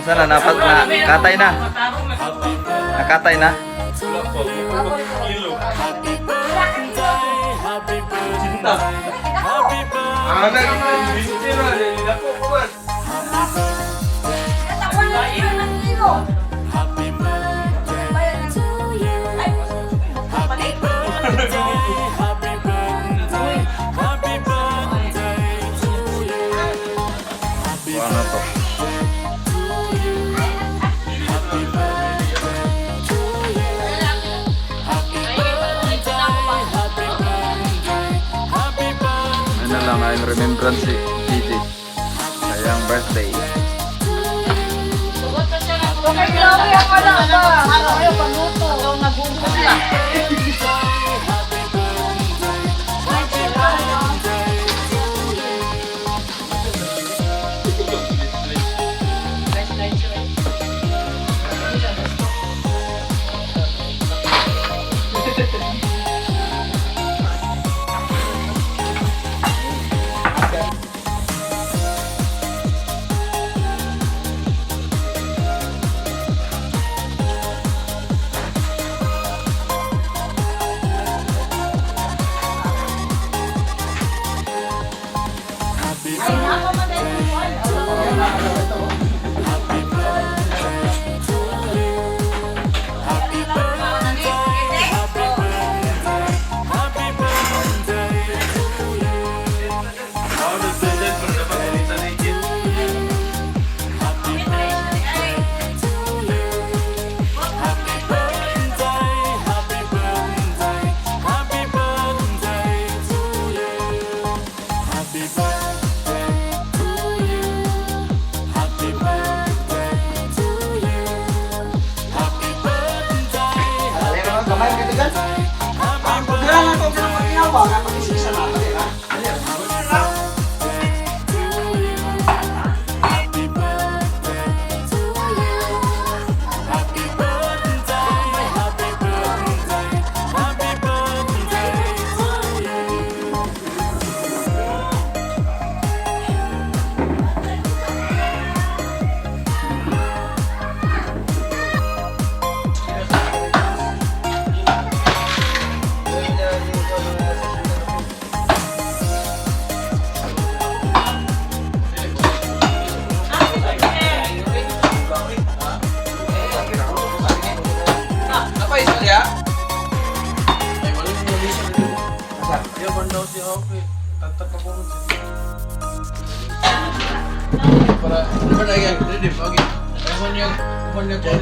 Sana napat na katay na. Nakatay na. Ano to? Ano lang ay remembrance si Gigi. Sayang birthday. Okay, grabe ako lang ba? Ayaw, pagluto. Ayaw, nagugulat lang.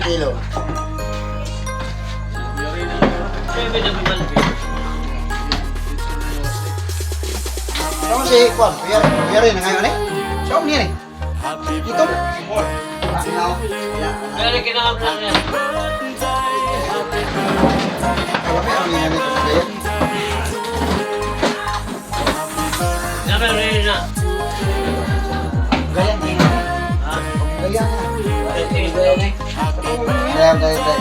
Kilo. Kamu si Kwan, biarin na ngayon eh. Siya niya eh. Ito. Kaya kinakap lang yan. Alam mo, ang yan ito sa kaya. Naman rin na. Gaya niya. Gaya niya. Gaya niya. Gaya.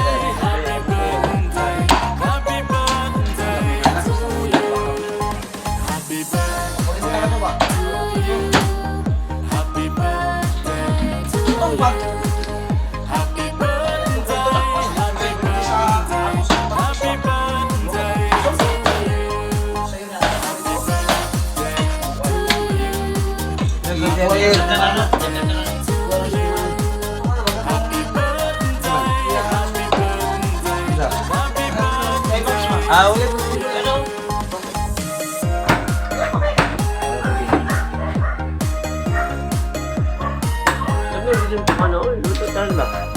Ulit. Ano, luto talaga.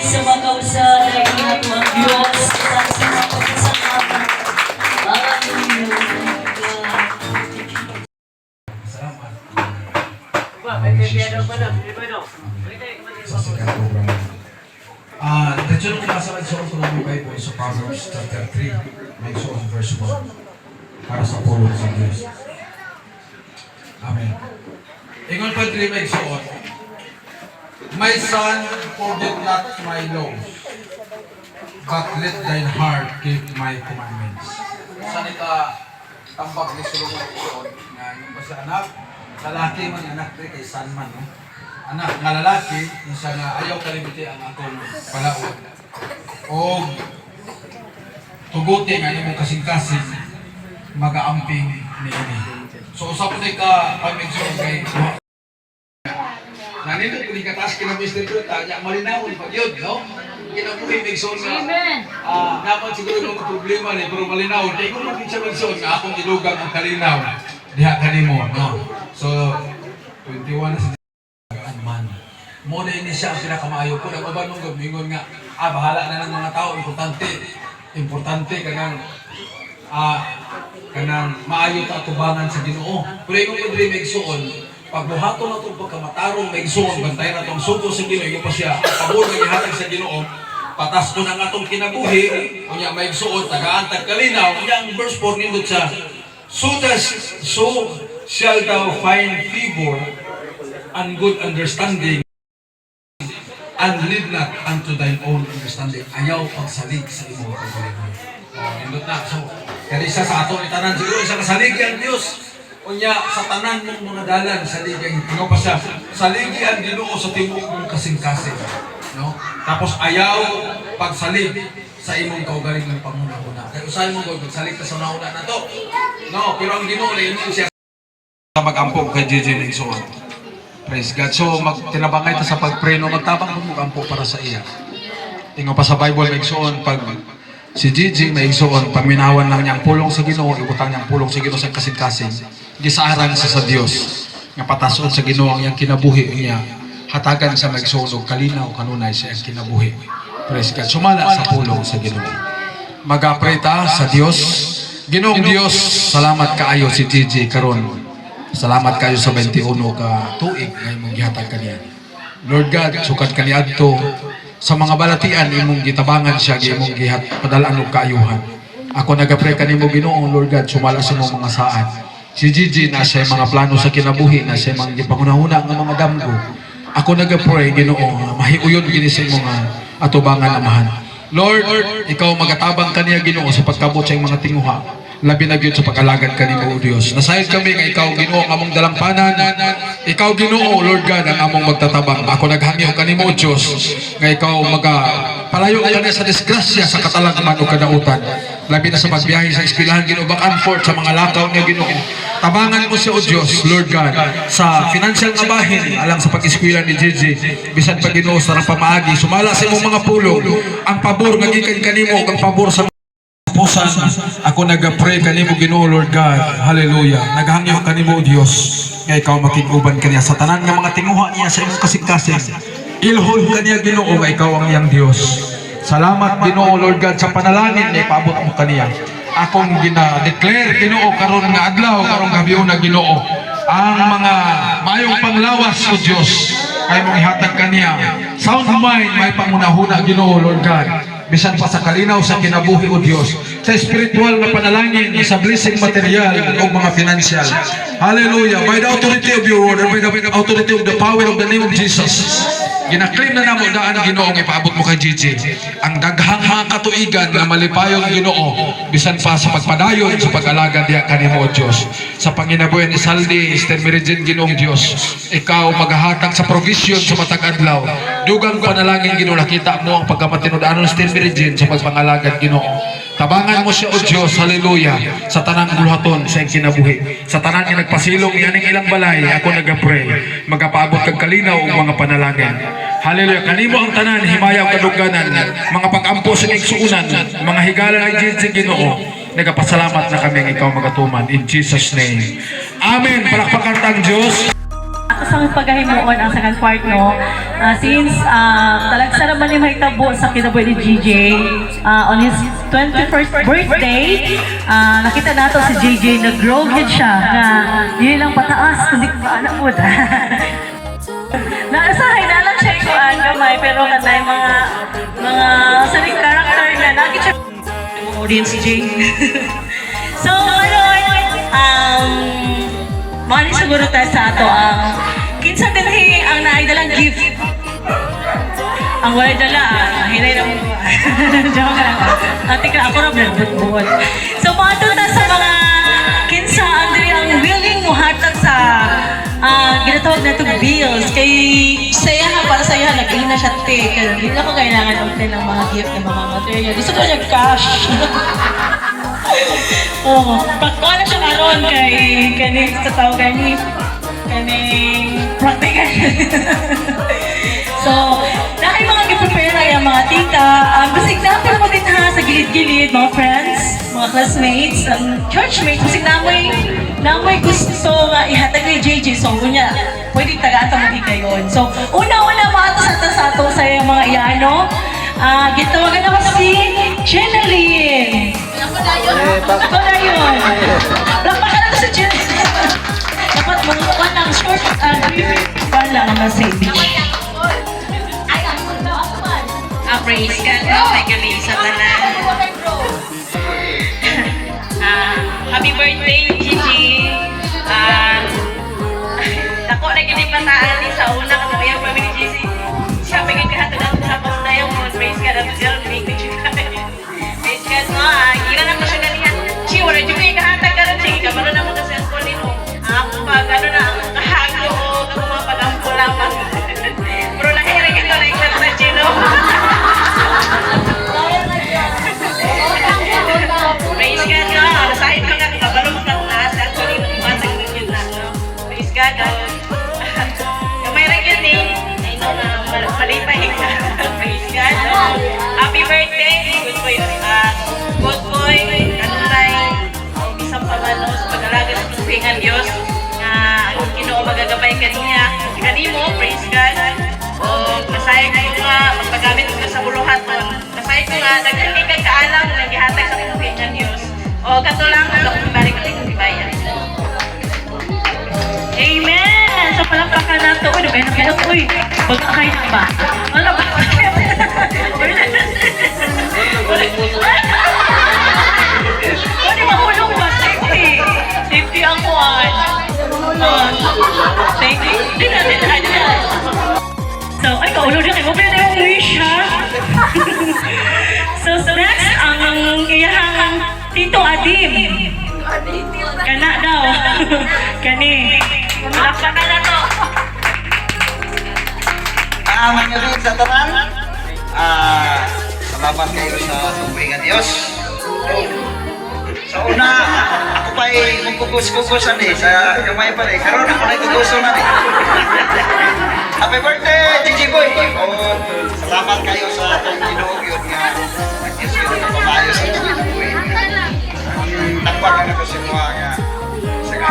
Sa mga kausahan ay ginatuang Diyos sa mga pagkasama. Diretso nung nasa nagsuot ko ng Bible sa Proverbs chapter 3, may suot verse 1, para sa pulong sa Diyos. Amen. Ingon pa 3 may suot, my son, forget not my laws, but let thine heart keep my commandments. sa nika tambak ni sulungan doon nga yung basta anak lalaki man anak kay Sanman no anak nga lalaki isa nga ayaw kalimiti ang akong palaod o tuguti nga imong kasing-kasing mag-aamping ni ini so usap ka pag-mention kay nanito kung ikataas ka ng Mr. Fruit, niya malinawin pag yun, no? Kinabuhi, may son nga. Naman siguro yung problema niya, pero malinawin. Kaya kung maging siya mag-son nga, akong ilugang ang kalinaw, diha ka ni mo, no? So, 21 na si man. Mo na ini siya ang pinakamaayo ko. Nag-uban mong gamingon nga, bahala na ng mga tao, importante kanang maayo ta atubangan sa Ginoo. Pero yung madri may igsuon, pagbuhato na itong pagkamatarong may igsuon, bantay na itong suko sa Ginoo, yung pa siya, pabor na ihatag sa Ginoo, patas ko na nga itong kinabuhi, kunya may igsuon, tagaan-tag kalinaw, kunya ang verse 4 nindot sa, so shall thou find favor and good understanding, and lead not unto thine own understanding. Ayaw pagsalig sa imong kagalingon. Nindot na. So, kaya isa sa ato itanan, siguro isa kasalig ang Diyos. Unya, sa tanan mong mga dalan, salig ang Ginoo pa siya. Saligi ang Ginoo sa tibuok mong kasing-kasing. No? Tapos ayaw pagsalig sa imong kaugalingon panguna-una. Kaya usahay mo ko, pagsalig ka sa una na to. No, pero ang Ginoo na hindi siya mag-ampog kay JJ Nixon. Praise God. So, tinabangay ta sa pagpreno, magtabang mo mag-ampog para sa iya. Tingo pa sa Bible, Nixon, pag si Gigi may igsoon, paminawan lang niyang pulong sa Ginoo, ibutang niyang pulong sa Ginoo sa kasing-kasing. Gisaaran sa Dios. Nga patason sa Ginoo ang iyang kinabuhi niya. Hatagan sa magsoon og kalinaw kanunay sa iyang kinabuhi. Praise God. Sumala sa pulong sa Ginoo. Mag-pray ta sa Dios. Ginoong Dios, salamat kaayo si Gigi karon. Salamat kayo sa 21 ka tuig nga imong gihatag kaniya. Lord God, sukad kaniadto sa mga balatian imong gitabangan siya imong gihat padalaan og kaayuhan. Ako nagapray kanimo Ginoo Lord God sumala sa imong mga saad. Si Gigi na siya mga plano sa kinabuhi na siya mga gipangunahuna nga mga damgo. Ako nagapray Ginoo mahiuyon kini sa imong atubangan amahan. Lord, ikaw magatabang kaniya Ginoo sa pagkabot sa imong mga tinguha. Labi na gyud sa pag-alagad kanimo o Dios. Nasayod kami nga ikaw Ginoo ang among dalampanan. Ikaw Ginoo Lord God ang among magtatabang. Ako naghangyo kanimo o Dios nga ikaw palayo kami sa disgrasya sa katalagman o kadautan. Labi na sa pagbiyahe sa eskwelahan Ginoo back and forth sa mga lakaw niya Ginoo. Tabangan mo siya o Dios Lord God sa financial nga bahin alang sa pag-eskwela ni Gigi. Bisan pa Ginoo sa pamaagi sumala sa imong mga pulong ang pabor nga gikan kanimo ug ang pabor sa pusan. Ako nag-pray kanimo Ginoo Lord God. Hallelujah. Naghangyo kanimo Dios nga ikaw makiguban kaniya sa tanan nga mga tinguha niya sa imong kasing-kasing. Ilhon kaniya Ginoo nga ikaw ang iyang Dios. Salamat Ginoo Lord God sa panalangin na ipaabot mo kaniya. Akong gina-declare Ginoo karon nga adlaw karong gabi na Ginoo ang mga mayong panglawas o Dios ay mong ihatag kaniya. Sound mind may pangunahuna Ginoo Lord God. Bisan pa sa kalinaw sa kinabuhi o Dios sa spiritual na panalangin sa blessing material o mga financial. Hallelujah. By the authority of your word, by the authority of the power of the name of Jesus, ginaklaim na namo daan Ginoo nga ipaabot mo kay Gigi ang daghang mga katuigan na malipayon Ginoo bisan pa sa pagpadayon sa pag-alagad diha kanimo o Dios sa panginabuhi ni Saldi Sister Merijen Ginoong Dios ikaw maghahatag sa provision sa matag adlaw dugang panalangin Ginoo nakita mo ang pagkamatinud-anon Sister Merijen sa pagpangalagad Ginoo. Tabangan mo siya o Diyos, hallelujah, sa tanang buluhaton sa iyong kinabuhi. Sa tanang nga nagpasilong yaning ilang balay, ako nagapray, magapaabot kag kalinaw o mga panalangin. Hallelujah, kanimo ang tanan, himayaw kaduganan, mga pag-ampo sa igsuunan, mga higala ng Gigi Ginoo, nagapasalamat na kami ang ikaw magatuman. In Jesus' name. Amen. Palakpakan tang Diyos. Ako sa paghahimuon ang second part no, since talagsara man ni mahitabo sa kinabuhi ni GJ on his 21st birthday, nakita nato si JJ nag-growhead siya na hindi lang pataas kundi anak mo naasahay na lang siya ikuan gamay pero kanay mga saling character na nakita siya audience si Jay. So mali siguro tayo sa ato ang kinsa din ang naidalang gift. Ang wala dala, hinay na mo. Joke lang. Ate ka, ako na buot. So, pato natawag na itong bills. Kay sayahan, para sayahan, nag-ina siya te. Kaya hindi na ko kailangan ng ng mga gift ng mga material. Gusto ko niya cash. Oo. Pagkuha na siya karoon kay kaning sa tao kaning practical. So, na kayo mga giprepare na yung mga tita. Basig na pero maganda ha sa gilid-gilid, mga friends, mga classmates, churchmates. Basig na may gusto nga ihatag ni JJ. So, kunya, pwede tagaan sa mga yun. So, una-una mga sa ato sa mga iyano. Gitawagan ako si Jenaline. Ako na yun. Lampakan na to si Jenaline. Dapat mong ng short and brief lang ang message. Praise God, may gabi sa tanan. Happy birthday, Gigi. Dako na gini pataan ni sa una kasi yung pamilya Gigi. Siya pagin kahatag ang tapos na yung praise God at girl make it. Praise God no, gira na pa siya ganihan. Chi, wala juga yung kahatag ka rin. Sige, kamalo na mo kasi ang kunin mo. Pag ano na, kahago o kakumapag-ampo lamang. Pero nahiring ito na yung sa Gino. Praise God, no? Nasahin ko nga, kabalo mo kang taas at kunin mo ibatag ng yun na, no? Praise God, no? Kamay rin yun eh. I know na malipay ka. Praise God, no? Happy birthday! Good boy, kanunay, isang pamalo sa pag-alaga sa tungpingan Diyos na ang Ginoo magagabay kanimo, praise God. O, nasayang ko nga, magpagamit ko sa buluhat mo. Nasayang ko nga, nagkakay kay kaalam, naghihatag sa tungpingan Diyos. O, kato lang, ako balik ko yung tibayan. Amen! So, palampakan na ito. Uy, nagkainap. Uy, bagakay na ba? Ano ba? Pwede mahulong ba? Safety. Safety ang kuwan. Safety. Di na. So, ay, kaulo na kayo. Pwede yung wish, ha? So, next, ang iyahang Tito Adim. Kana daw. Kani. Palakpakan na to. Mangyari sa tanan. Salamat kayo sa tungkol Diyos. Sa una, ako pa'y magkukus-kukusan eh. Sa gamay pa rin. Karoon ako nagkukuso na eh. Happy birthday, Gigi Boy! Salamat kayo sa atong Ginoo yun nga. Nag-Diyos yun na pabayo sa Gigi Boy. Takpakan ako sa mga nga.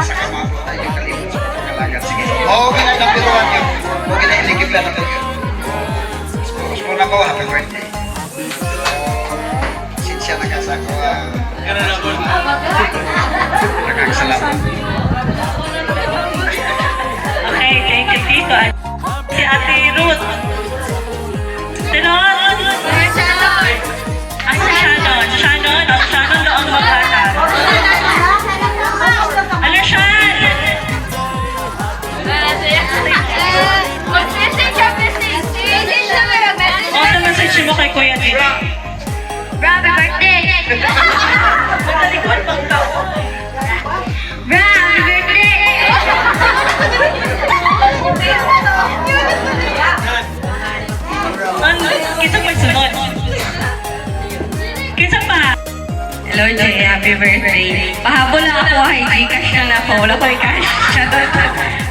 Sa kamako tayo kalimut sa pagkalagan. Sige, huwag na napiruan yun. Huwag na iligib lang natin yun. Puros mo na ko, happy birthday. Sinsya na kasi ako. Nagkakasalamat. Okay, thank you, Tito. Si Ate Ruth. Sinod? Si Shannon. Shannon doon mag-ata. Ano, Shan? Ano message mo kay Kuya Tito? Happy birthday! Magtalikod pang tao. Happy birthday! Kita pa sunod. Kita pa. Hello, Jay. Happy birthday. Pahabol lang ako. Gcash na ako. Wala ko i-cash.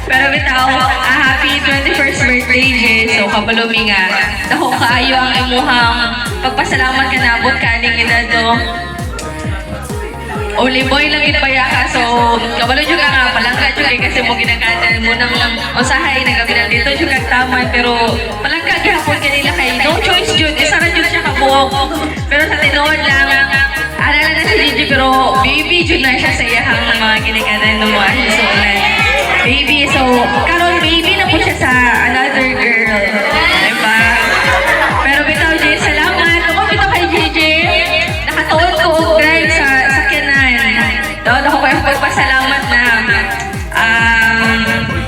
Pero bitaw, happy 21st birthday, Jay. So, kabalumi nga. Dako kaayo ang imuhang pagpasalamat ka nabot ka aning edad, no? Only boy lang itpaya ka. So, kabalo juga nga. Palangka juga kasi mo ginaganan mo ng usahay na gabi dito juga tama. Pero palangka gihapon kanila kay no choice jud. Isa ra jud siya kabuok. Pero sa tinuod lang, alala na si Gigi pero baby jud na siya sa iyahang mga ginaganan ng mga hisulan. Baby, so karon baby na po siya sa another girl. Diba? Pero bitaw Gigi, salamat. Ako bitaw kay Gigi. Nakatuon ko og drive sa ako kayo pagpasalamat na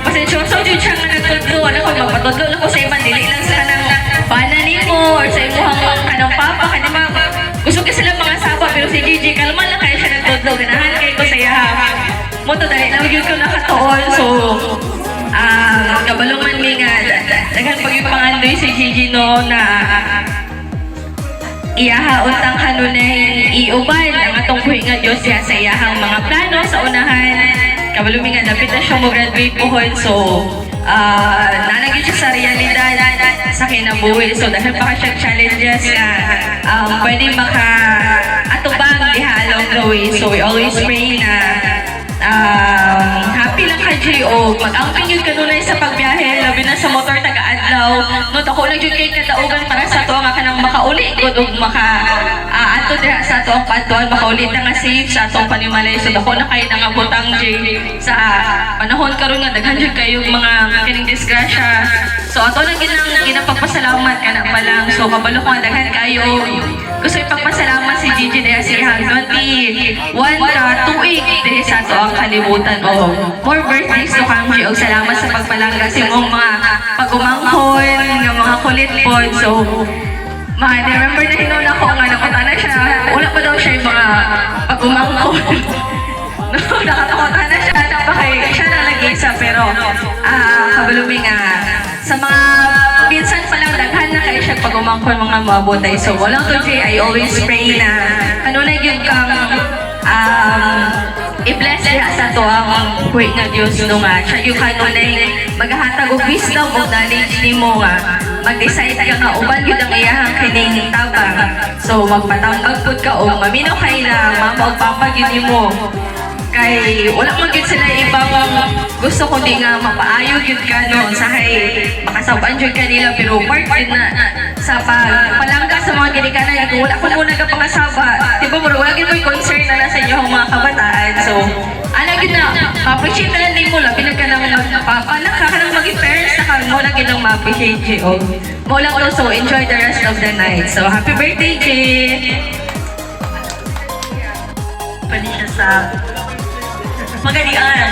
pasensyoso dyan siya nga nagtudlo. Ano ko, magpatudlo na ko sa iba. Dili lang sa kanang pananin mo or sa imuhang kanang papa. Kanima, gusto ko sila mga saba. Pero si Gigi, kalma lang kayo siya nagtudlo. Ganahan kayo ko sa iya. Mo to dahil lang yun ko nakatuon. So, Kabalo man mi nga, daghan pag yung pangandoy si Gigi no na iyahaon tang kanunay iuban ang atong buhi nga Diyos siya sa iyahang mga plano sa unahan. Kabalo mi nga, lapit na siya mo graduate pohon. So, nanagin siya sa realidad sa kinabuhi. So, dahil pa siya challenges na pwede maka-atubang diha along the way. So, we always pray na happy lang ka, J.O. Mag-amping yun kanunay sa pagbiyahe, labi na sa motor taga-adlaw. No, ako na yun kay kadaugan para sa to nga ka nang makauli ko o ato diha sa to ang patuan, makauli na nga safe sa atong panimalay. So, ako na kayo na nga butang, J. Sa panahon karon nga, daghan dyan kayong mga kining disgrasya. So, ato na ginapagpasalamat ka na pa lang. So, kabalo ko nga, daghan kayo. Gusto ipagpasalamat si Gigi dahil si Hang 21 ka tuig dahil sa to ang kalibutan. O, more birthdays to Kang G. O, salamat sa pagpalangga sa mong mga pagumangkon, ng mga kulit po. So, remember na hinuna ko nga nakunta na siya. Wala pa daw siya yung mga pagumangkon. Nakatakutan na siya. Siya na nag-isa. Pero, kabalumi nga. Sa mga pinsan pa lang daghan na kayo siya pagumangkon mga mabutay. So, walang to Jay, I always pray na kanunay yun kang i-bless niya sa to ang buhay nga Diyos no nga. Siya yung kanunay maghahatag og wisdom o knowledge ni mo nga. Mag-decide ka nga uban yun ang iyahang kining tabang. So, magpatambag po ka o maminaw kayo na mama o papa yun mo. Kay wala man gyud sila ibang gusto kundi nga mapaayo gyud ka no sahay makasaban gyud kanila pero part din na sa pagpalangga sa mga ginikanan kung wala ko muna ka pangasaba di ba wala gyud may concern na nasa inyo ang mga kabataan. So ana gyud na appreciate na lang mo labi na ka nang magpapanak ka nang maging parents na ka mo na gyud nang ma-appreciate J.O. mo lang to. So enjoy the rest of the night. So happy birthday J. Pwede siya sa magalian.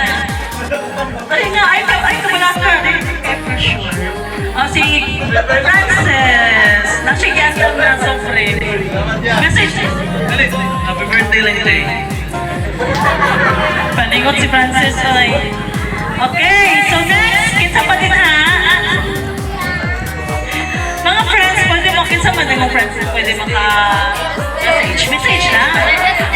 Kasi nga, ay kamalakar. For sure. Si Frances. Nasigyan lang na sa friend. Message. Happy birthday lang ito eh. Palingot si Frances. Okay, so next, kita pa din ha. Mga friends, pwede mo, kinsa man ng mga friends, pwede message na.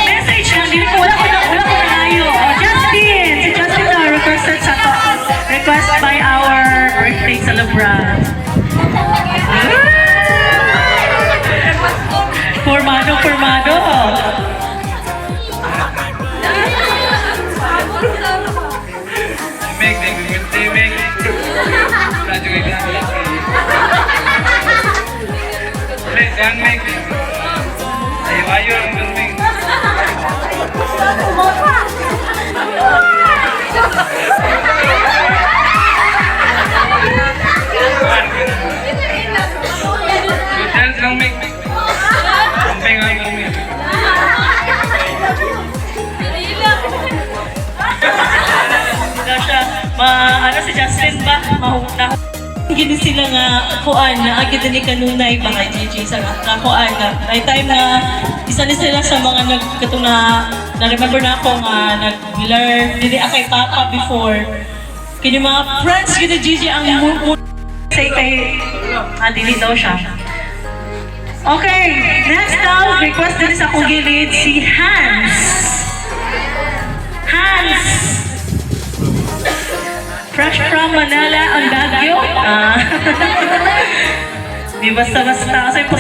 Message lang, hindi ko wala ko na layo. Justin! Si Justin na requested sa to. Request by our birthday celebrant. Formado. Meg, happy birthday, Meg. Graduate na ako lang. Meg, Meg. Ayaw ang Meg. Good chance lang, Meg. Kumpay nga yung Meg. Si Justin ba? Gini sila nga kuan na agad ni kanunay ba kay Gigi sa kuan na may time na isa ni sila sa mga nagkatong na remember na ako nga nag-blur dili kay Papa before kini mga friends gini Gigi ang say kay dili daw siya. Okay, next now request din sa akong gilid si Hans. Fresh from Manila, ang Baguio. Di basta-basta. Kasi po...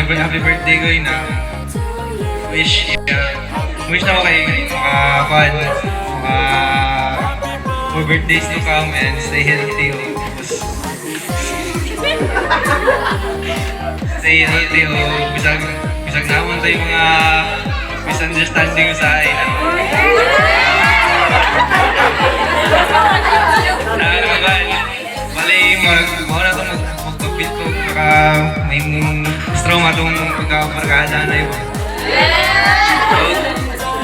happy birthday ko yun wish na ako kay more birthdays to come and stay healthy. Stay healthy o bisag naman tayo mga misunderstanding sa akin. Bali, mauna ito magpapit ko baka may strong atong pagkaparkada na yun.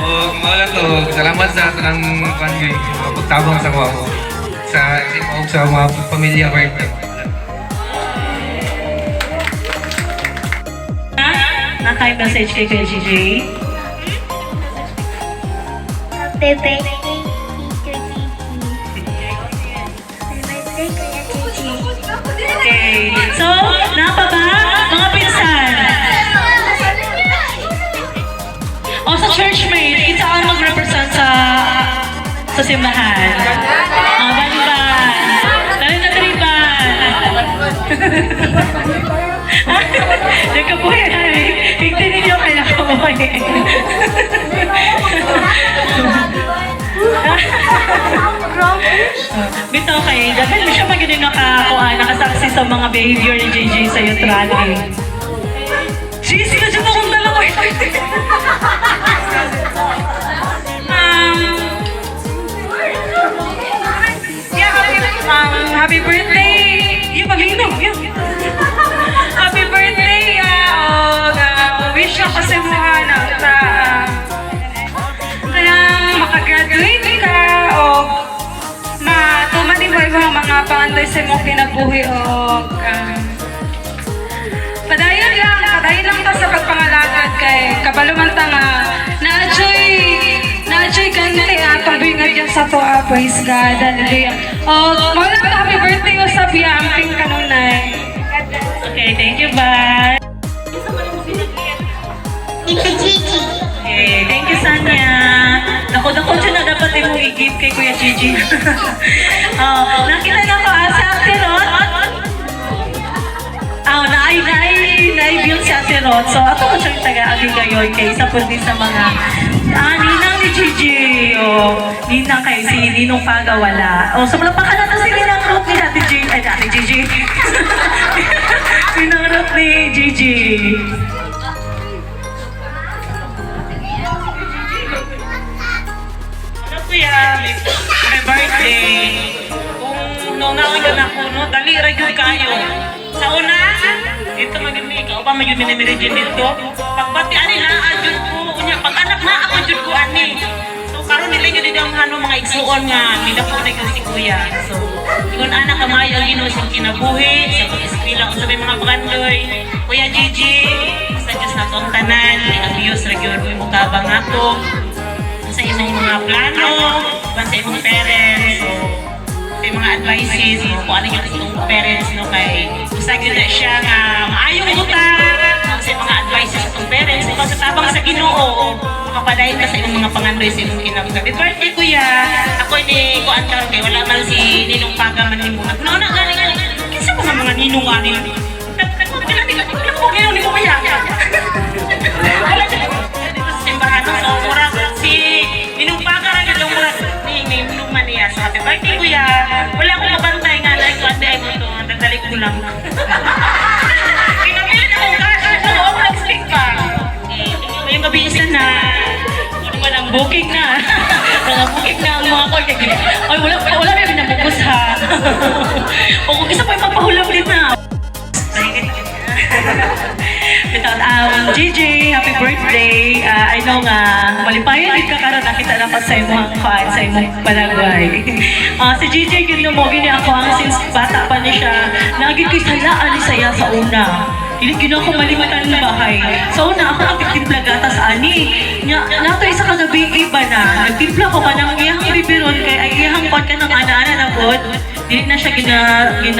O mauna ito, salamat sa atin ng pagtabang sa ko sa mga pamilya ko. na kay message kay Kuya GJ. Happy birthday, Tito Gigi. Happy birthday, Kuya Gigi. Okay. So, napa ba? Mga pinsan. O sa churchmate, kita ang mag-represent sa simbahan. Baliban. Dali na triban. Nagkabuhay na rin. Higti ninyo kayo nakabuhay. Bitaw kayo, dahil mo siya magaling nakasaksi sa mga behavior ni JJ sa Yutrali. Jeez, sila dyan akong dalawa. Happy birthday! Yung mag-inom, yun. Happy birthday! Wish ako sa mga makagraduate ka o matumani mo yung mga pangandoy sa mong kinabuhi o padayon lang ta sa pagpangalagad kay kabalumanta nga na-enjoy ganti atong bingad yan sa toa. Praise God, hallelujah. O mawala ka happy birthday o sa amping kanunay. Okay, thank you, bye. Tito Gigi. Okay, thank you, Sanya. Dako siya na dapat yung i-give kay Kuya Gigi. Nakita na ko, si Ate Rod. Na-view si Ate Rod. So, ako ko siyang taga-aging gayon kay isa po din sa mga ninang ni Gigi. Ninang kayo, si Ninong Pagawala. So, malapakan natin si Ninang Ruth ni Ate Gigi. Ninang Ruth ni Gigi. Kuya, may birthday. Kung naunawin ka na ko, no? Dali, regular kayo. Sa una, dito magiging ikaw pa, magiging minimiligin dito. Pagbati, ani na, adjud ko. Pag-anak na, ako adjud ko, ani. So, karon nila yun din ang mga igsuon nga, nila po na si Kuya. So, kung anak ka mayo, ginusin kinabuhi, sa pag-eskwila, kung sabi mga bagandoy, Kuya Gigi, sa Diyos na itong tanan, abuse, regular ko yung mukabang ako. Sa imong mga plano, sa imong parents, so sa mga advices, kung ano yung itong parents, no, kay usagin na siya nga maayong utang sa mga advices sa itong parents, kung sa tabang sa Ginoo, makapadayin ka sa imong mga pangandoy sa imong kinabuhi. Happy birthday, Kuya! Ako ni Kuan Karon kay wala man si Ninong Pagaman ni mo. No, na galing. Kinsa mo mga ninong ani? Kailan ko ni Kuya? Wala siya dito sa simbahan. So, murag si Ninong Pagaran na lumurag ni Ninong Mania. So, happy birthday, Kuya. Wala akong mabantay nga na ito. Ate, ay mo ito. Nagdalik ko lang. Kinabilin akong cash. So, ako nag-stick pa. Yung gabi isa na. Ano ba ng booking na? Nang-booking na ang mga call. Ay, wala may pinabukos ha. O kung isa pa yung magpahulam din na. JJ, happy birthday. I know nga, malipayan din ka karon nakita na pa sa imong kuan, sa imong palagay. Si JJ, yun mo, gini ako ang since bata pa niya siya, naging kisalaan ni saya sa una. Hindi ko malimutan na bahay. Sa una, ako nagtimpla gatas ani. Nato isa kagabi iba na. Nagtimpla ko ka ng iyang ibibiron kay ay iyang pot ka ng ana-ana na pod. Dili na siya dili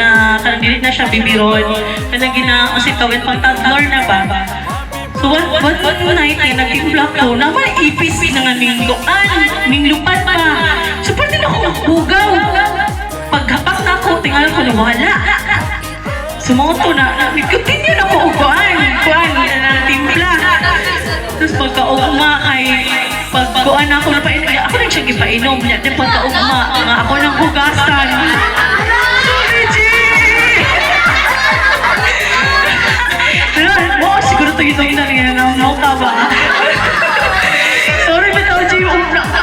na siya bibiron. Kanang kasi tawid pang toddler na ba. So one night ay nagtimpla ko na may ipis na nga ninglupan pa. So pwede na akong bugaw. Paghapak na ako, tingala ko na wala. Sumoto na, continue na ko kuan ng timpla. Tapos pagka-ugma kay pagkuan ako na painom, ako rin siya gipainom niya. Then pagka-ugma, nga ako nang hugasan. Sorry, G! Wow, siguro ito yung nangyayari na mo ka ba? Sorry, bitaw, G.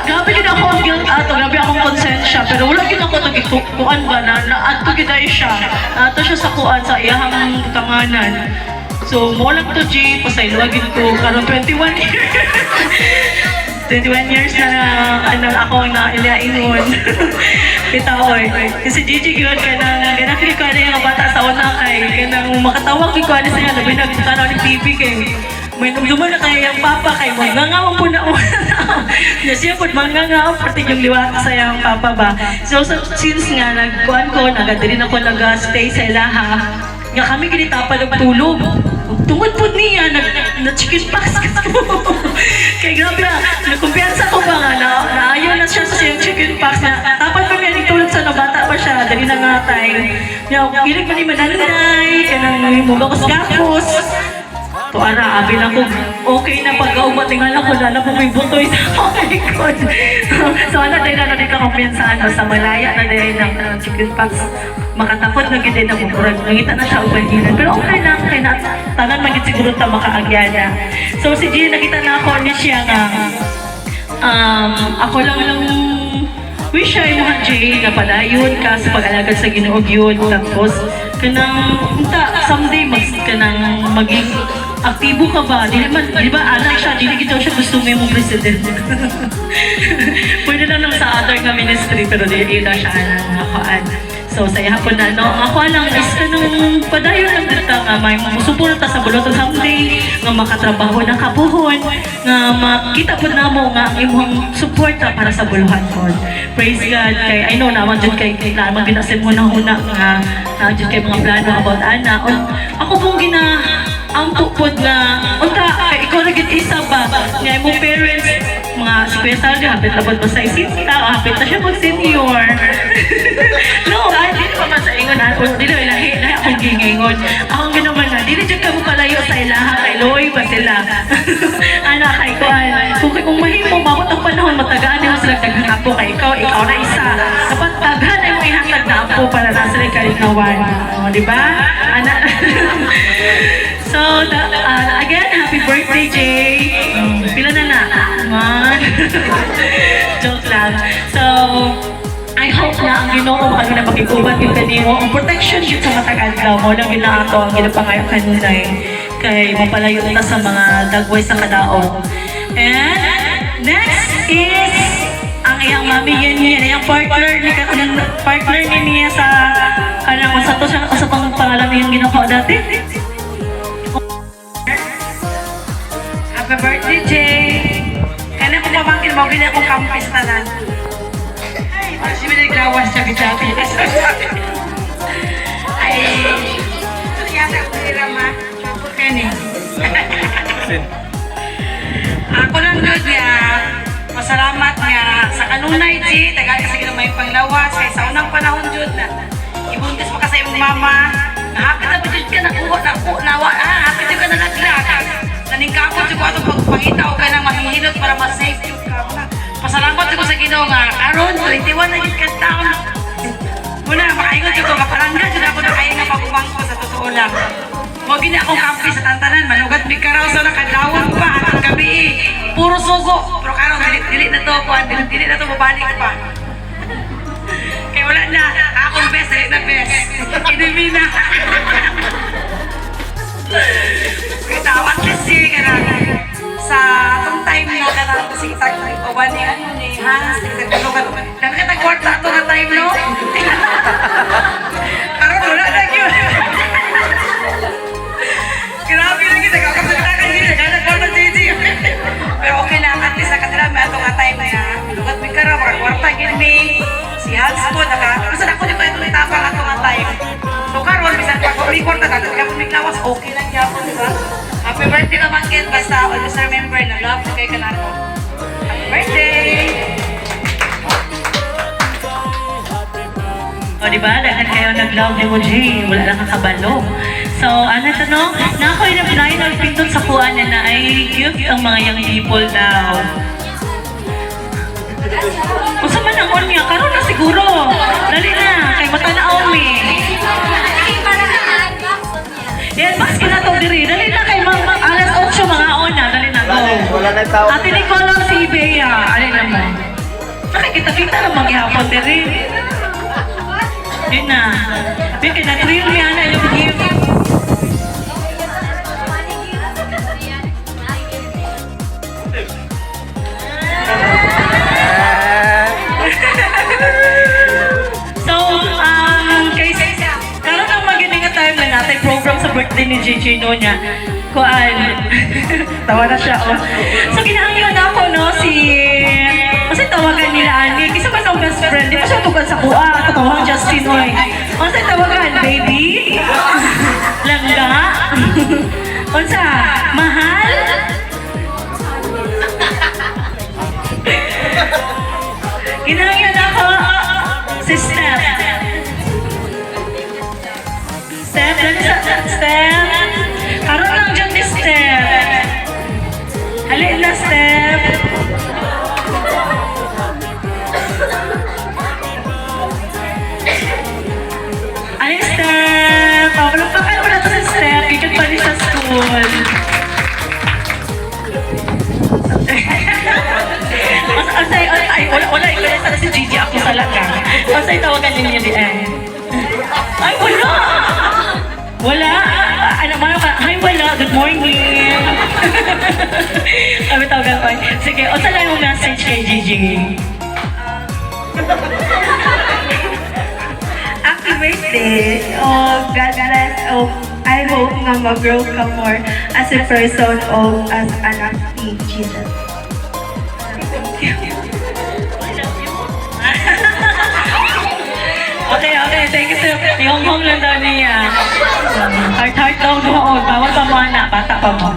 Grabe din ako ang guilt ato, grabe akong konsensya. Pero wala din ako nagikuan ba na ato giday siya. Ato siya sa kuan sa iyang tanganan. So, mo lang to, G. Pasayluagin ko. Karon 21 years. 21 years na ako na ilaingon. Bitaw, kasi Gigi yun ka nang ganakili ko na yung bata sa una kay kanang makatawag ko na siya labi nagkaroon ng TV kay may nagduman na kaya yung papa kay mangangaw po na na siya po mangangaw pati yung liwata sa yung papa ba. So since nga nagkuhan ko, nagadiri na ko nag-stay sa ilaha, nga kami ginitapal og tulog. Tungod po niya, na-chicken pox ko. Kaya grabe na, nagkumpiyansa ko ba nga na ayaw na siya sa chicken pox na tapal pa niya tulog sa nabata pa siya, dali na nga tayo. Ilig pa ni mananay, kanang mubakos gapos. To ara, abi na ko, okay na pag-aubat, tingala ko na po may butoy sa likod. So ano tayo na dito kumpiyansaan sa malaya na dahil ng chicken pox. Makatapot na gid na murag nangita na siya og hinan, pero okay lang kay na tanan magid siguro ta makaagyan. So si Gia nakita na ako ni siya nga ako lang wish ay mo Jay na padayon ka sa pag-alagad sa Ginoo yun, tapos kanang someday kanang maging aktibo ka ba? Di ba anak siya, di daw siya gusto mo yung president. Pwede na lang sa other ka ministry, pero di na siya nakaan. So, saya hapon na, no? Ako lang is kanang padayon lang dito nga may musuporta sa buloton someday, nga makatrabaho ng kabuhon, nga makita po na mo nga imong suporta para sa buluhan po. Praise God. Kay, I know naman dyan kay naman ginasim mo na huna nga na dyan kay mga plano about ana. Ako pong ang tupod nga, unta, ikaw na isa ba, nga imong parents, mga sikwesal, hapit na ba sa isita, hapit na siya mag-senior. No, di pa man sa ingon, di na ilahi akong gingingon. Akong ginaman na, di na dyan ka mo palayo sa ilaha, kay Loy ba sila? Anak, kay Kuan, kung mahimo, mabot ang panahon, matagaan nila sila naghangapo kay ikaw na isa. Dapat taghan ay mo ihatag na apo para na sila kalinawan. Di ba? Anak, so, again, happy birthday, Jay. Pila na. Joke lang. So, I hope na ang Ginoo ang na makikuban yung kanimo. Ang protection yun sa matag daw mo nang ginaato ang ginapangayo kanina kay mapalayo na sa mga dagway sa kadaog. And next is ang iyang mami yan, yung partner ni niya sa kanang sa pang pangalan yung ginawa dati. Happy birthday, Jay! Kaya kung pamangkin mo, gina akong campus na lang. Ay, si Minay Gawas siya gitati. Ay, ito niya sa kulirama. Sure ka ni. Ako lang doon niya. Masalamat niya sa kanunay, Jay. Tagal kasi ginamay panglawas. Kaya sa unang panahon doon na ibuntis pa kasi yung mama. Hapit na ba dyan ka nakuha. Hapit dyan ka nalaglag. Naningkapot ko itong pagpangita o ka nang mahihilot para ma-safe yung ka. Pasalamat ko sa Ginoo nga. Aron, 21 na yung ka-town. Muna, makaingot ko. Kaparanggan dyan ako nakainga pag-umangko sa totoo lang. Huwag na akong kampi sa tantanan. Manugat may karaw sa nakadawang pa. Ang gabi puro sugo. Pero karong dilit na to po. Dilit na to, babalik pa. Kaya wala na. Akong best, dilit na best. Inumi na. At least sa atong time na kanang kasi tag-uban ni Hans, tag-uban. Dami ka tag-kwarta ito na time, no? Karoon, wala na yun. Grabe lang kita, kakapagta ka dito, nag-kwarta Gigi. Pero okay lang, at least nakatira may atong time na yan. Lugat may kara, makakwarta gini. Si Hans po, basta ako dito itong itapang atong time. So karoon, bisan pag may kwarta ka, kapag may lawas, okay lang yan po, diba? Happy birthday naman, Ken. Basta always remember na love ko kay kanako. Happy birthday! O, diba? Dahil kayo nag-love ni mo, Jay. Wala lang kakabalo. So, ano ito, no? Na ako'y nagpindot sa kuhaan na ay cute ang mga young people daw. Kung saan man ang on niya, karoon na siguro. Dali na, kay matanaaw me. Yan, maski na to diri. Dali na kay alas 8 mga ona. Dali na, go. Ate Nicole si Bea. Dali na mo. Nakikita-kita na maghihapon diri. Yan na. Yan, kina-trail niya na yung gift. So, karon ang magaling nga time na natin program sa birthday ni JJ no niya. kuan. Tawa na siya, oh. So, kinahanglan ako, no, kasi tawagan nila, Ani. Kasi ba itong best friend? Di pa siya tugan sa kuha. Katawang Justin, oy. Kasi tawagan, baby? Langga? Unsa? Mahal? Kinahanglan ako, si Steph. Steph, Steph. Karoon lang dyan ni Steph. Halin na, Steph. Halin, Steph. Walang mo na to si Steph. Gikat pa rin sa school. Wala, ikaw na si Gigi. Ako sa lagang. Masay tawagan ninyo di ay, wala! Wala! Ano ka? Hi, wala! Good morning! Kami tawagan ko. Sige, o saan lang yung message kay Gigi? Happy birthday. Oh, God bless. Oh, I hope nga mag-grow ka more as a person o as anak ni Jesus. Okay, thank you sir. Yung home lang daw niya. Heart daw doon. Bawal pa mo anak, bata pa mo.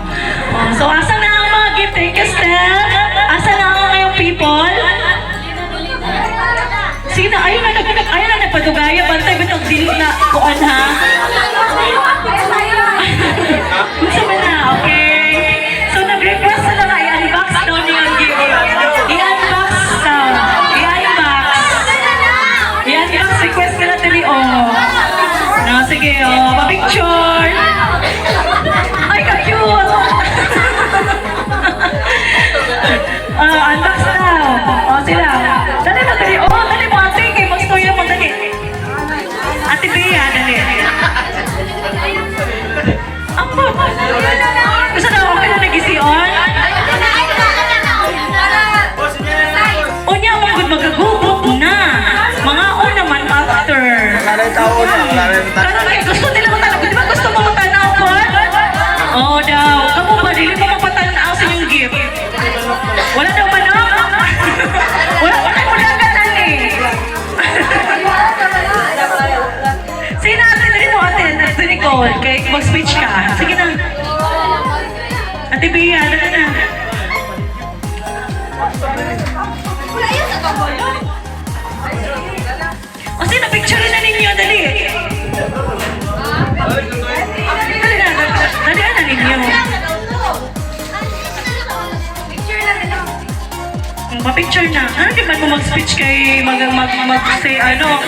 So, asa na ang mga gift? Thank you, Steph. Asa na ang ngayong people? Sige na, ayun na nagpadugaya. Bantay bitong dili na kuan ha. Gusto mo na, okay. So, nag-request na lang i-unbox daw niya ang gift. I-unbox daw. I-unbox request nila tali, oh. No, sige, oh. Pa-picture. Ay, ka-cute. Unbox daw. Oh, sila. Dali na tali. Oh, dali mo, ate. Kay mag-story mo, dali. Ate Bea, dali. Apa? Gusto na ako na nag-ision? Unya, magagubot na. Mga on naman after. Karang gusto nila mo talaga. Di ba gusto mo matanaw po? Oo daw. Kamu ba? Dili mo mapatanaw sa inyong gift. Wala daw man o? Wala pa tayo mulaganan eh. Sige na ate, dali mo ate. Ate Nicole, kay mag-speech ka. Sige na. Ate Bea, dali na. O sige, na-picture na ninyo, dali. Dali na ninyo. Pa-picture na. Ano di man mo mag-speech kay mag-say ano?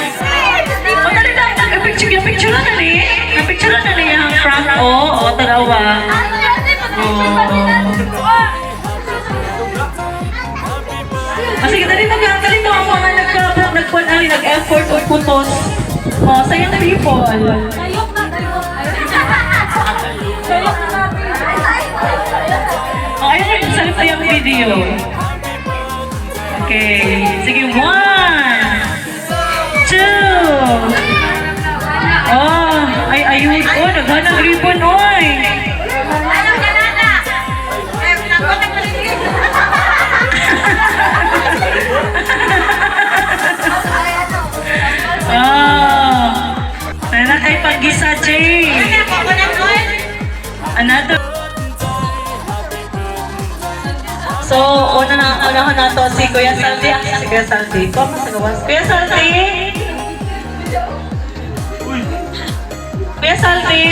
O dali na, picture na dali. Na-picture na dali ang front. O, talawa. Sige, dali mo ang mga nag-effort o putos. O, sa yung people. O, ayun yung salita yung video. Okay. Sige, 1, 2. Oh, ayun. Oh, naghanang ribbon, oy. Sana kay pag-gisa, Jay. Another. So, unahan na to si Kuya Saldi. Si Kuya Saldi. Kuya Saldi? Kuya Saldi?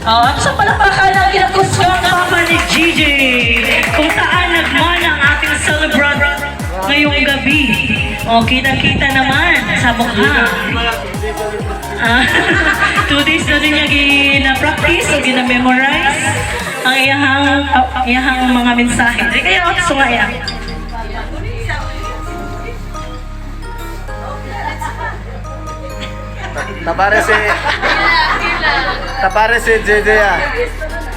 Ano sa palakpakan ang kinakuswang papa ni Gigi? Kung saan nagmana ang ating celebrant ngayong gabi. O, kita-kita naman sa mukha. 2 days na din niya gina-practice o gina-memorize ang iyahang mga mensahe. Di kaya ako sungaya. Tapare si JJ ya.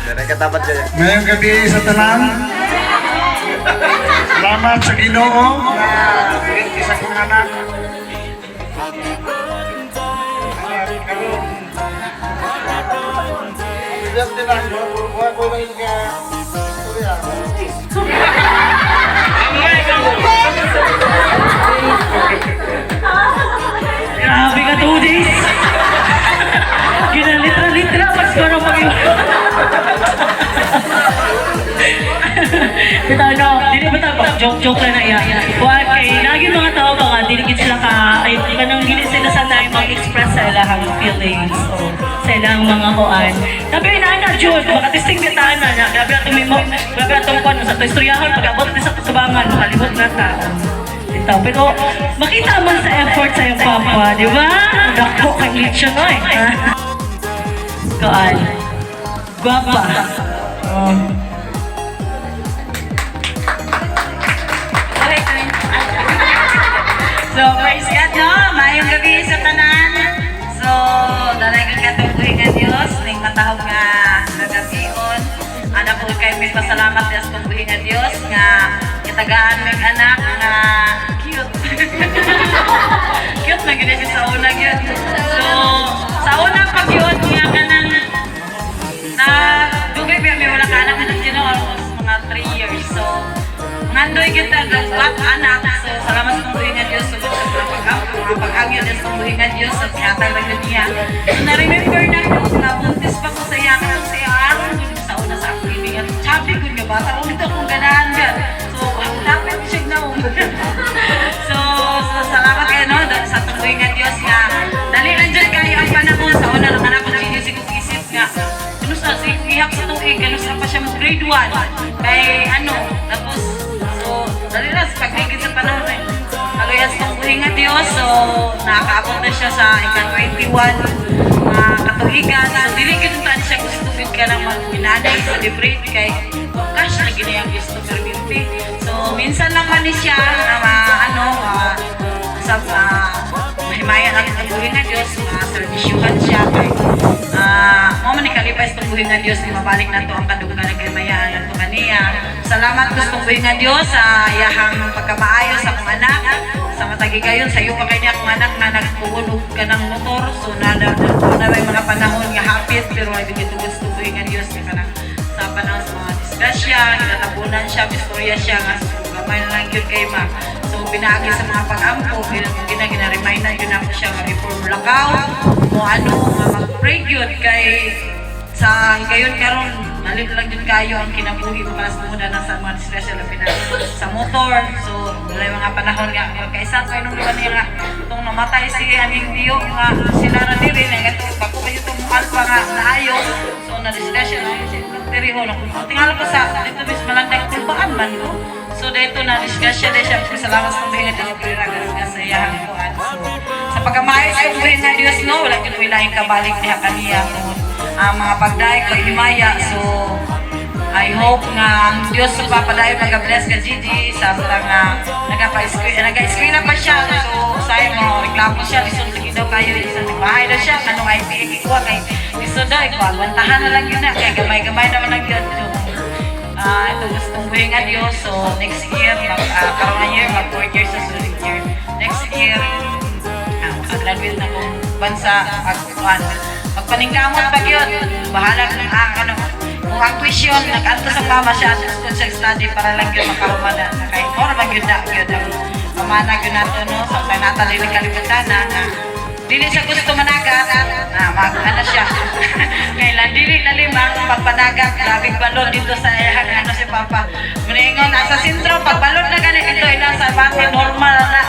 Dari katapat JJ. Ngayong gabi sa tanan, salamat sa Ginoo na isa kong anak. Grabe ka 2 days. Ginalitra-litra, mas ko na mag Ito ano, dili ba tayo joke-joke lang na iya. Kuhaan kay, lagi mga tao ba nga, diligid sila ka, ay kanang hindi sila sanay mag-express sa ilahang feelings o sa ilang mga kuhaan. Sabi na na, June, makatisting bitaan na niya, grabe na tumimo, grabe na tumukuan sa ito istoryahan, pag-abot na sa tubangan, makalibot na tao. Ito, pero makita man sa effort sa iyong papa, di ba? Dako kay Litsia no eh. Kuhaan. Guwapa. So, praise God, no? Mayong gabi sa tanan. So, dalagang katubuhin nga Diyos, ning matahog nga nagabion. Ana po kay mis pasalamat sa tubuhin nga Diyos nga kitagaan mig anak nga cute. Cute na gid siya sa una gyud. So, sa una pag yun nga kanan na dugay ba may wala ka anak na dito almost mga 3 years. So, nandoy kita gawat anak. So, salamat sa tubuhin nga Diyos sa pag-angyo Diyos sa tubuhin nga Diyos sa tiyatag lang niya. So, na-remember na ko na buntis pa ko sa yakan sa aron sa una sa activity at sabi ko nga bata kung dito kung ganahan ka. So, ang dapat siya na So, salamat kayo no sa tubuhin nga Diyos nga dali lang dyan kayo ang panahon sa una lang anak ko sinisig kong isip nga ano sa ihap sa tuig ano sa pa siya mo grade 1 kay ano tapos dali na, sa pag-igit sa panahon eh. Kagaya sa tubuhin nga Diyos, so nakakaabot na siya sa ika-21 katuigan. So, diligid-utan siya gusto ka lang mag-minanay, celebrate kay cash na ginayang gusto perminti. So, minsan lang man siya na mahimayan ang tubuhin nga Diyos, servisyuhan siya kay mo man ikalipay sa tubuhin nga Diyos, mabalik na to ang kadugan ng kalimayan ng kaniya. Salamat ko sa tubuhin nga Diyos sa iyahang pagkamaayo sa akong anak, sa matagigayon sa iyo pa kanya akong anak na nagpuunog ka ng motor. So na may mga panahon nga hapit pero ay bigitugod sa tubuhin nga Diyos na sa panahon sa mga disgrasya, ginatabunan siya, bistorya siya nga gamay na lang yun kay ma. So pinaagi sa mga pag-ampo, gina-remind na yun ako siya nga reform lakaw o ano nga mag-pray yun kay sa higayon karon nalit lang din kayo ang kinabuhi mo para sa muda na sa mga disgrasya na sa motor. So wala mga panahon nga magkaisa ko nung iba niya nga itong namatay si Aning Dio nga sila na diri na ito bako ba itong alpa nga naayo. So na disgrasya na yun si Teriho na kung tingala ko sa dito bis malandag kulbaan man ko. So dito na disgrasya din siya salamat sa mga Diyos ko rin sa iyang kuhan. So sa pagkamayos kong buhin na Diyos no wala kinawilahing kabalik niya kaniya mga pagdaig ko himaya. So I hope nga ang Diyos sa papadaig mag-bless ka Gigi sa mga nag-eskwela pa siya. So sayang mo reklamo siya lisod lagi daw kayo lisod bahay daw siya anong IPA kikuha kay lisod daw ikuha na lang yun na kaya gamay-gamay naman lang yun. So ito gustong buhay nga Diyos. So next year karoon na year mag-4 years sa sulit year next year mag-graduate na kong bansa magpaningkamot pag yun bahala ng kung ang tuition nag-anto sa mama siya at gusto siya study para lang yun makarumana na kahit mora mag yun na yun ang pamanag yun nato no sa natalin ng kalimutan na dili siya gusto managat mag-ano siya kailan dili na limang pagpanagat grabing balon dito sa ano si Papa maningon nasa sentro pagbalon na ganit ito nasa bati normal na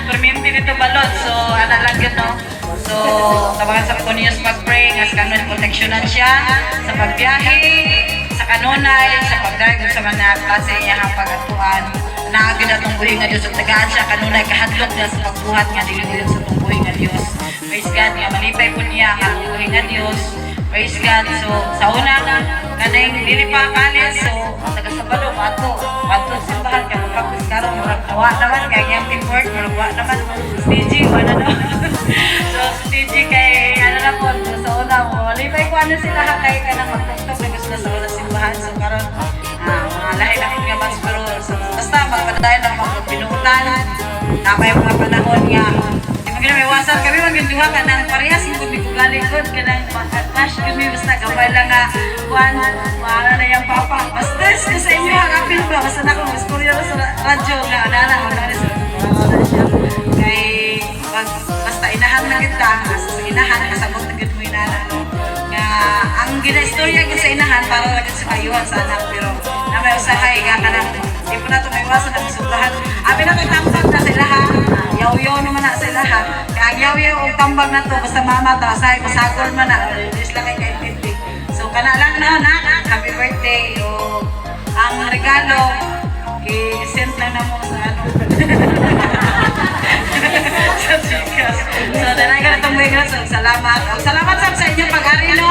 perminti dito balon. So ano lang yun no. So tabangan sa Ponius mag-pray nga sa kanon proteksyonan siya sa pagbiyahe sa kanunay sa pagdrive sa mga klase niya ang pag-atuan naagid atong buhay nga Diyos at tagaan siya kanunay kahadlok niya sa pagbuhat nga dili sa buhay nga Diyos. Praise God nga malipay po niya ang buhay nga Diyos. Praise God. So sa una kanang dili pa kalit so taga-sabalo ato simbahan ka mag-practice karon murag awa naman kay yang teamwork murag awa naman staging ano no. So staging kay ano na po sa una mo malipay ko ano sila kay kanang magtuktok na gusto sa una simbahan so karon mga lahi-lahi nga mas pero basta magpadayon lang mga pinuhutan na may mga panahon nga di mo iwasan kami magduha ka ng parehas kung di ko galikod ka ng clash kami basta gamay lang nga kuan maala na yung papa basta sa inyo hagapin ba basta na kung istorya sa radyo nga ana magana sa kay basta inahan na kita sa inahan kasabot na gid mo inana nga ang ginaistorya gid sa inahan para lang sa kayuhan sa anak pero na may usahay nga kanang di po na ito may iwasan na subrahan. Abi na ito'y tambag na sila ha. Yaw-yaw naman na sila ha. Kaya ang yaw-yaw o tambag na ito, basta mama ito, asahay, masagol man na. Alis lang kayo kaintindi. So, kana lang na, happy birthday. O, ang regalo, i-send lang na mo sa ano. Sa Gcash. So, danay ka na itong mga so, salamat. O, salamat sa inyong pag-ari, no?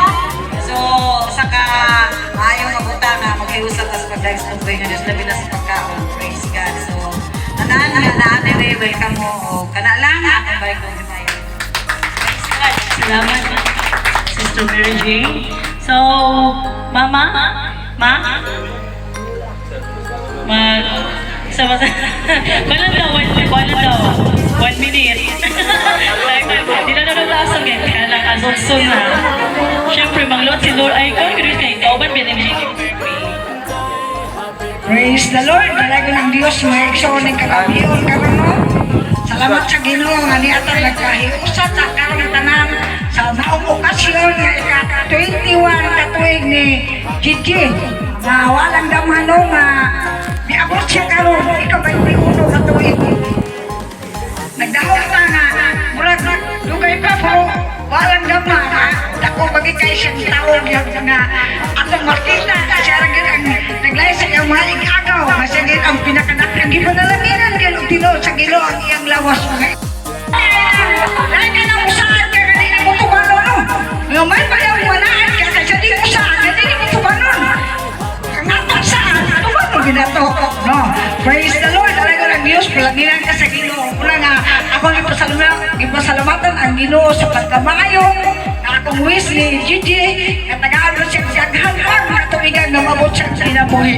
So, saka ayaw mabuta na mag-iusap sa pag-live sa buhay nga Diyos labi na sa pagkaon. Praise God. So, nanaan anyway, welcome mo. O, kana lang, akong balik ng Himayo. Praise God. Salamat, Sister Mary Jane. So, Mama? Sama sa... Kailan daw? 1 minute. Hindi na nalalasang eh. Kaya lang, asong na. Siyempre, manglot si Lord. Ay, ikaw, kaya kayo. Kauban, binibigyan. Praise the Lord, talaga ng Diyos, may igsoon ng kalabiyon karon no. Salamat sa Ginoo nga niatang nagkahiusat sa karong tanan sa naong okasyon nga ika-21 katuig ni Gigi. Na walang damano nga niabot siya karon ika-21 katuig. Nagdahon ta nga murag dugay pa po walang damano dako bagi kay siyang tawag nga atong makita siya ra gyud ang naglay sa iyang mga igagaw masagid ang pinakadakang gipanalaginan gyud Ginoo sa Ginoo ang iyang lawas mga dahil ka na usahan ka kanina mo tubano no nga may payaw wanaan ka kasi di usahan ka di mo tubano ang atong saan tubano binato no praise the Lord talaga ng Diyos palanginan ka sa Ginoo una nga akong ipasalamatan ang Ginoo sa pagkamaayo akong wish ni Gigi, nga tagaan mo siyang siyang hanghang na tumigan na mabot siyang sinabuhi.